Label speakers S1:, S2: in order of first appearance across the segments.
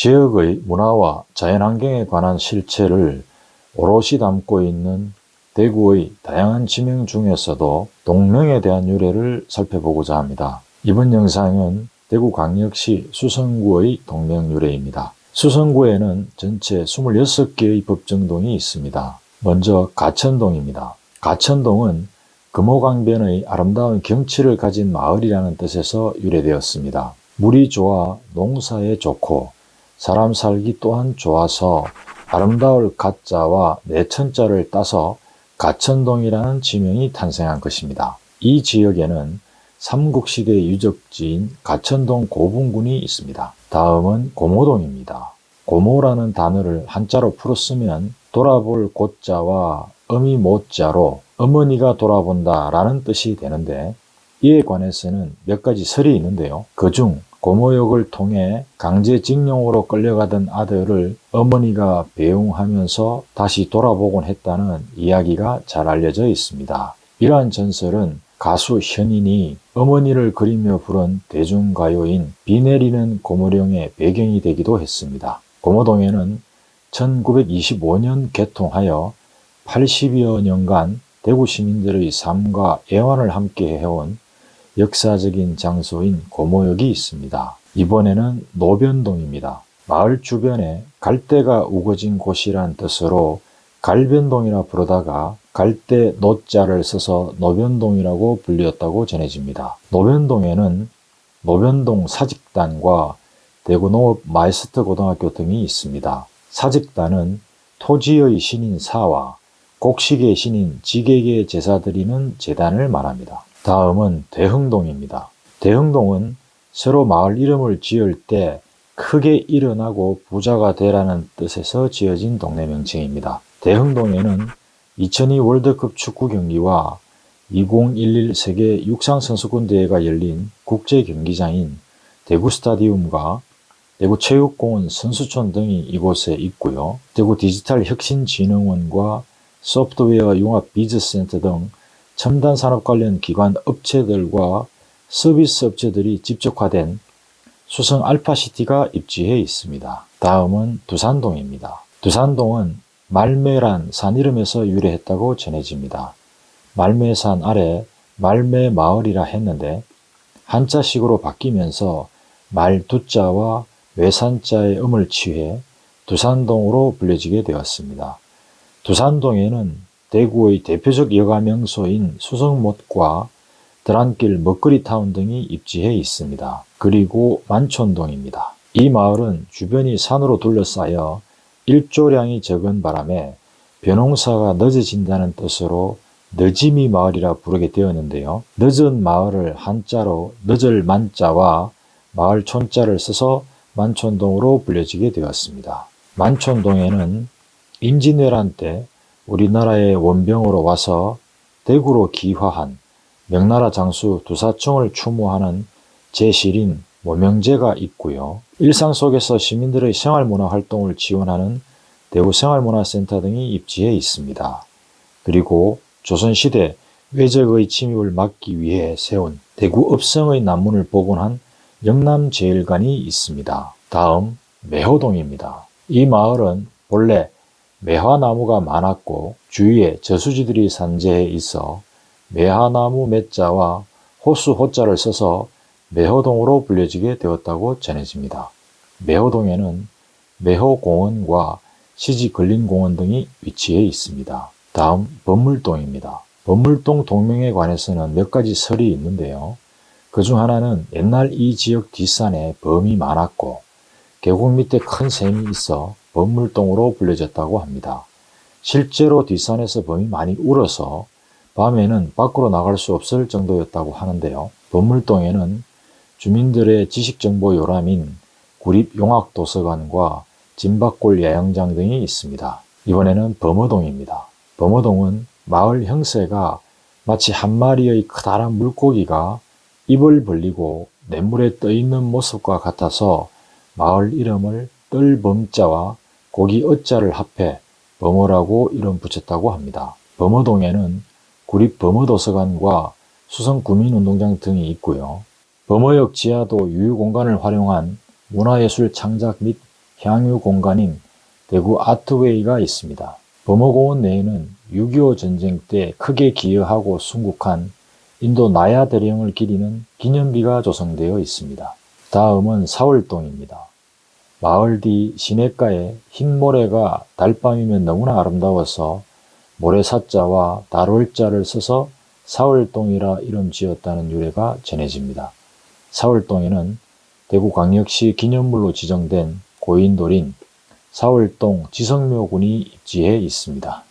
S1: 지역의 문화와 자연환경에 관한 실체를 오롯이 담고 있는 대구의 다양한 지명 중에서도 동명에 대한 유래를 살펴보고자 합니다. 이번 영상은 대구광역시 수성구의 동명 유래입니다. 수성구에는 전체 26개의 법정동이 있습니다. 먼저 가천동입니다. 가천동은 금호강변의 아름다운 경치를 가진 마을이라는 뜻에서 유래되었습니다. 물이 좋아 농사에 좋고 사람 살기 또한 좋아서 아름다울 가자와 내천자를 따서 가천동이라는 지명이 탄생한 것입니다. 이 지역에는 삼국시대 유적지인 가천동 고분군이 있습니다. 다음은 고모동입니다. 고모라는 단어를 한자로 풀어 쓰면 돌아볼 고자와 어미 모자로 어머니가 돌아본다 라는 뜻이 되는데, 이에 관해서는 몇 가지 설이 있는데요. 그중 고모역을 통해 강제징용으로 끌려가던 아들을 어머니가 배웅하면서 다시 돌아보곤 했다는 이야기가 잘 알려져 있습니다. 이러한 전설은 가수 현인이 어머니를 그리며 부른 대중가요인 비 내리는 고모령의 배경이 되기도 했습니다. 고모동에는 1925년 개통하여 80여 년간 대구 시민들의 삶과 애환을 함께 해온 역사적인 장소인 고모역이 있습니다. 이번에는 노변동입니다. 마을 주변에 갈대가 우거진 곳이란 뜻으로 갈변동이라 부르다가 갈대 노자를 써서 노변동이라고 불렸다고 전해집니다. 노변동에는 노변동 사직단과 대구농업 마이스터 고등학교 등이 있습니다. 사직단은 토지의 신인 사와 곡식의 신인 지객의 제사드리는 제단을 말합니다. 다음은 대흥동입니다. 대흥동은 새로 마을 이름을 지을 때 크게 일어나고 부자가 되라는 뜻에서 지어진 동네 명칭입니다. 대흥동에는 2002 월드컵 축구 경기와 2011 세계 육상선수권 대회가 열린 국제 경기장인 대구 스타디움과 대구 체육공원 선수촌 등이 이곳에 있고요. 대구 디지털혁신진흥원과 소프트웨어 융합 비즈센터 등 첨단 산업 관련 기관 업체들과 서비스 업체들이 집적화된 수성 알파시티가 입지해 있습니다. 다음은 두산동입니다. 두산동은 말매란 산 이름에서 유래했다고 전해집니다. 말매산 아래 말매마을이라 했는데 한자식으로 바뀌면서 말두자와 외산자의 음을 취해 두산동으로 불려지게 되었습니다. 두산동에는 대구의 대표적 여가 명소인 수성못과 드란길 먹거리타운 등이 입지해 있습니다. 그리고 만촌동입니다. 이 마을은 주변이 산으로 둘러싸여 일조량이 적은 바람에 벼농사가 늦어진다는 뜻으로 늦이미 마을이라 부르게 되었는데요. 늦은 마을을 한자로 늦을 만자와 마을 촌자를 써서 만촌동으로 불려지게 되었습니다. 만촌동에는 임진왜란 때 우리나라의 원병으로 와서 대구로 기화한 명나라 장수 두사청을 추모하는 제실인 모명제가 있고요. 일상 속에서 시민들의 생활문화 활동을 지원하는 대구 생활문화센터 등이 입지해 있습니다. 그리고 조선시대 외적의 침입을 막기 위해 세운 대구 읍성의 난문을 복원한 영남제일관이 있습니다. 다음 매호동입니다. 이 마을은 본래 매화나무가 많았고 주위에 저수지들이 산재해 있어 매화나무 매자와 호수 호자를 써서 매호동으로 불려지게 되었다고 전해집니다. 매호동에는 매호공원과 시지근린공원 등이 위치해 있습니다. 다음 범물동입니다. 범물동 동명에 관해서는 몇 가지 설이 있는데요. 그중 하나는 옛날 이 지역 뒷산에 범이 많았고 계곡 밑에 큰 샘이 있어 범물동으로 불려졌다고 합니다. 실제로 뒷산에서 범이 많이 울어서 밤에는 밖으로 나갈 수 없을 정도였다고 하는데요. 범물동에는 주민들의 지식정보 요람인 구립용학도서관과 진박골 야영장 등이 있습니다. 이번에는 범어동입니다. 범어동은 마을 형세가 마치 한 마리의 커다란 물고기가 입을 벌리고 냇물에 떠있는 모습과 같아서 마을 이름을 뜰범자와 고기 어자를 합해 범어라고 이름 붙였다고 합니다. 범어동에는 구립범어도서관과 수성구민운동장 등이 있고요. 범어역 지하도 유휴공간을 활용한 문화예술 창작 및 향유 공간인 대구 아트웨이가 있습니다. 범어공원 내에는 6.25 전쟁 때 크게 기여하고 순국한 인도 나야 대령을 기리는 기념비가 조성되어 있습니다. 다음은 사월동입니다. 마을 뒤 시냇가에 흰 모래가 달밤이면 너무나 아름다워서 모래사자와 달월자를 써서 사월동이라 이름 지었다는 유래가 전해집니다. 사월동에는 대구광역시 기념물로 지정된 고인돌인 사월동 지성묘군이 입지해 있습니다.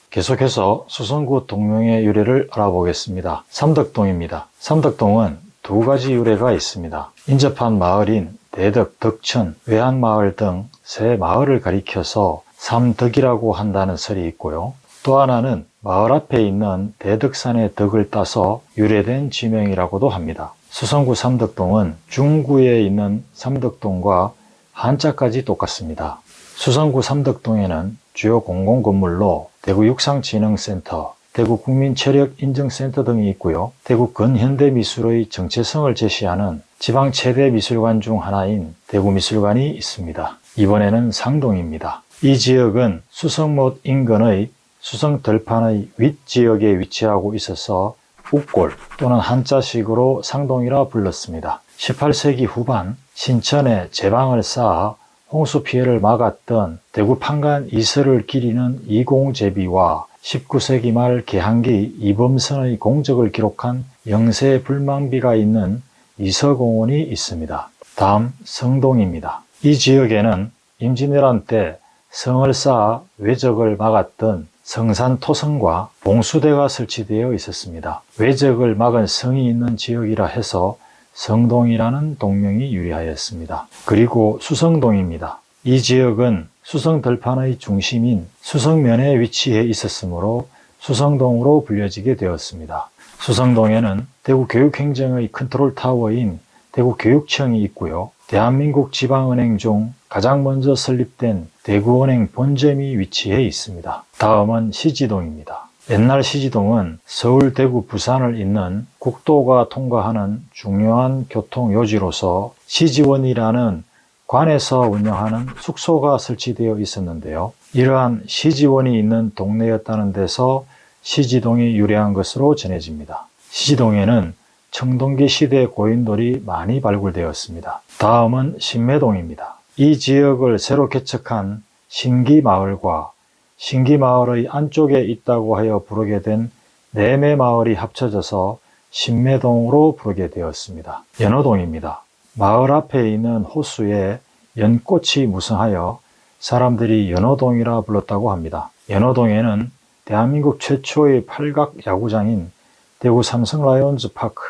S1: 계속해서 수성구 동명의 유래를 알아보겠습니다. 삼덕동입니다. 삼덕동은 두 가지 유래가 있습니다. 인접한 마을인 대덕, 덕천, 외항마을 등 세 마을을 가리켜서 삼덕이라고 한다는 설이 있고요. 또 하나는 마을 앞에 있는 대덕산의 덕을 따서 유래된 지명이라고도 합니다. 수성구 삼덕동은 중구에 있는 삼덕동과 한자까지 똑같습니다. 수성구 삼덕동에는 주요 공공건물로 대구육상진흥센터, 대구국민체력인증센터 등이 있고요. 대구 근현대미술의 정체성을 제시하는 지방 최대 미술관 중 하나인 대구미술관이 있습니다. 이번에는 상동입니다. 이 지역은 수성못 인근의 수성들판의 윗지역에 위치하고 있어서 욱골 또는 한자식으로 상동이라 불렀습니다. 18세기 후반 신천에 제방을 쌓아 홍수 피해를 막았던 대구 판관 이설을 기리는 이공제비와 19세기 말 개항기 이범선의 공적을 기록한 영세 불망비가 있는 이서공원이 있습니다. 다음 성동입니다. 이 지역에는 임진왜란 때 성을 쌓아 외적을 막았던 성산토성과 봉수대가 설치되어 있었습니다. 외적을 막은 성이 있는 지역이라 해서 성동이라는 동명이 유래하였습니다. 그리고 수성동입니다. 이 지역은 수성들판의 중심인 수성면에 위치해 있었으므로 수성동으로 불려지게 되었습니다. 수성동에는 대구교육행정의 컨트롤타워인 대구교육청이 있고요. 대한민국 지방은행 중 가장 먼저 설립된 대구은행 본점이 위치해 있습니다. 다음은 시지동입니다. 옛날 시지동은 서울, 대구, 부산을 잇는 국도가 통과하는 중요한 교통요지로서 시지원이라는 관에서 운영하는 숙소가 설치되어 있었는데요. 이러한 시지원이 있는 동네였다는 데서 시지동이 유래한 것으로 전해집니다. 시지동에는 청동기 시대 고인돌이 많이 발굴되었습니다. 다음은 신매동입니다. 이 지역을 새로 개척한 신기마을과 신기마을의 안쪽에 있다고 하여 부르게 된 내매마을이 합쳐져서 신매동으로 부르게 되었습니다. 연어동입니다. 마을 앞에 있는 호수에 연꽃이 무성하여 사람들이 연어동이라 불렀다고 합니다. 연어동에는 대한민국 최초의 팔각 야구장인 대구 삼성 라이온즈 파크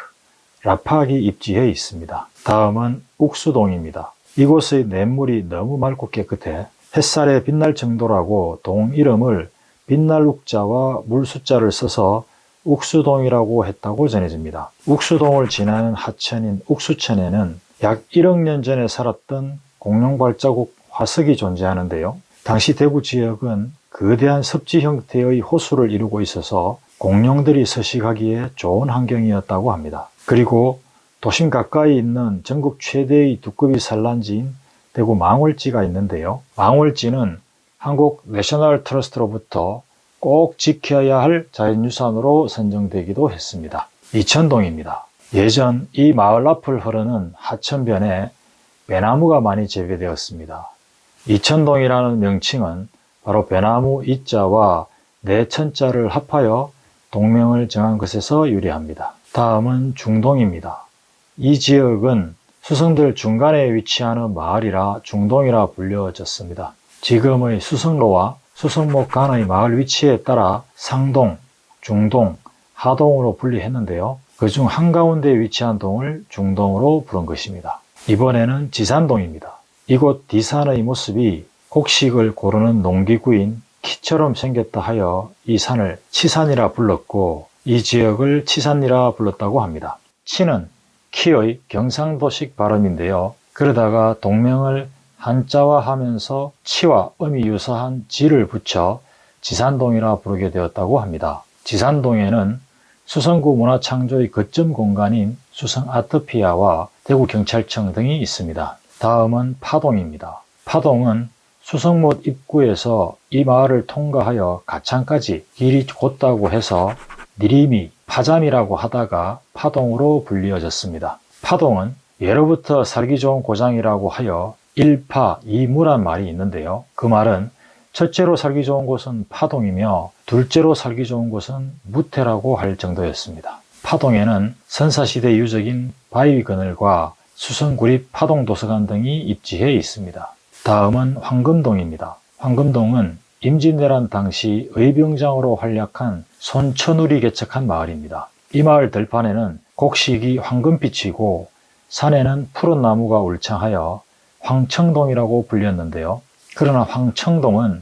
S1: 라팍이 입지해 있습니다. 다음은 욱수동입니다. 이곳의 냇물이 너무 맑고 깨끗해 햇살에 빛날 정도라고 동 이름을 빛날 욱자와 물 숫자를 써서 욱수동이라고 했다고 전해집니다. 욱수동을 지나는 하천인 욱수천에는 약 1억 년 전에 살았던 공룡 발자국 화석이 존재하는데요. 당시 대구 지역은 거대한 섭지 형태의 호수를 이루고 있어서 공룡들이 서식하기에 좋은 환경이었다고 합니다. 그리고 도심 가까이 있는 전국 최대의 두꺼비 산란지인 대구 망월지가 있는데요. 망월지는 한국 내셔널 트러스트로부터 꼭 지켜야 할 자연유산으로 선정되기도 했습니다. 이천동입니다. 예전 이 마을 앞을 흐르는 하천변에 배나무가 많이 재배되었습니다. 이천동이라는 명칭은 바로 배나무 이자와 내천자를 합하여 동명을 정한 것에서 유래합니다. 다음은 중동입니다. 이 지역은 수성들 중간에 위치하는 마을이라 중동이라 불려졌습니다. 지금의 수성로와 수성목 간의 마을 위치에 따라 상동, 중동, 하동으로 분리했는데요. 그중 한가운데 위치한 동을 중동으로 부른 것입니다. 이번에는 지산동입니다. 이곳 디산의 모습이 곡식을 고르는 농기구인 키처럼 생겼다 하여 이 산을 치산이라 불렀고 이 지역을 치산이라 불렀다고 합니다. 치는 키의 경상도식 발음인데요. 그러다가 동명을 한자화하면서 치와 음이 유사한 지를 붙여 지산동이라 부르게 되었다고 합니다. 지산동에는 수성구 문화창조의 거점 공간인 수성아트피아와 대구경찰청 등이 있습니다. 다음은 파동입니다. 파동은 수성못 입구에서 이 마을을 통과하여 가창까지 길이 곧다고 해서 니림이 파잠이라고 하다가 파동으로 불리어졌습니다. 파동은 예로부터 살기 좋은 고장이라고 하여 일파 이무란 말이 있는데요. 그 말은 첫째로 살기 좋은 곳은 파동이며 둘째로 살기 좋은 곳은 무태라고 할 정도였습니다. 파동에는 선사시대 유적인 바위그늘과 수성구립 파동도서관 등이 입지해 있습니다. 다음은 황금동입니다. 황금동은 임진왜란 당시 의병장으로 활약한 손천울이 개척한 마을입니다. 이 마을 들판에는 곡식이 황금빛이고 산에는 푸른 나무가 울창하여 황청동이라고 불렸는데요. 그러나 황청동은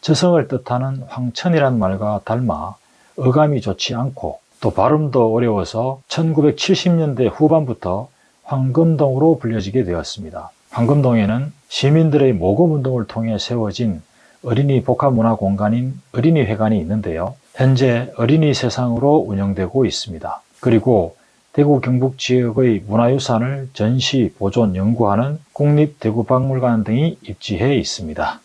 S1: 저성을 뜻하는 황천이란 말과 닮아 어감이 좋지 않고 또 발음도 어려워서 1970년대 후반부터 황금동으로 불려지게 되었습니다. 황금동에는 시민들의 모금운동을 통해 세워진 어린이 복합문화공간인 어린이회관이 있는데요. 현재 어린이 세상으로 운영되고 있습니다. 그리고 대구 경북 지역의 문화유산을 전시, 보존, 연구하는 국립대구박물관 등이 입지해 있습니다.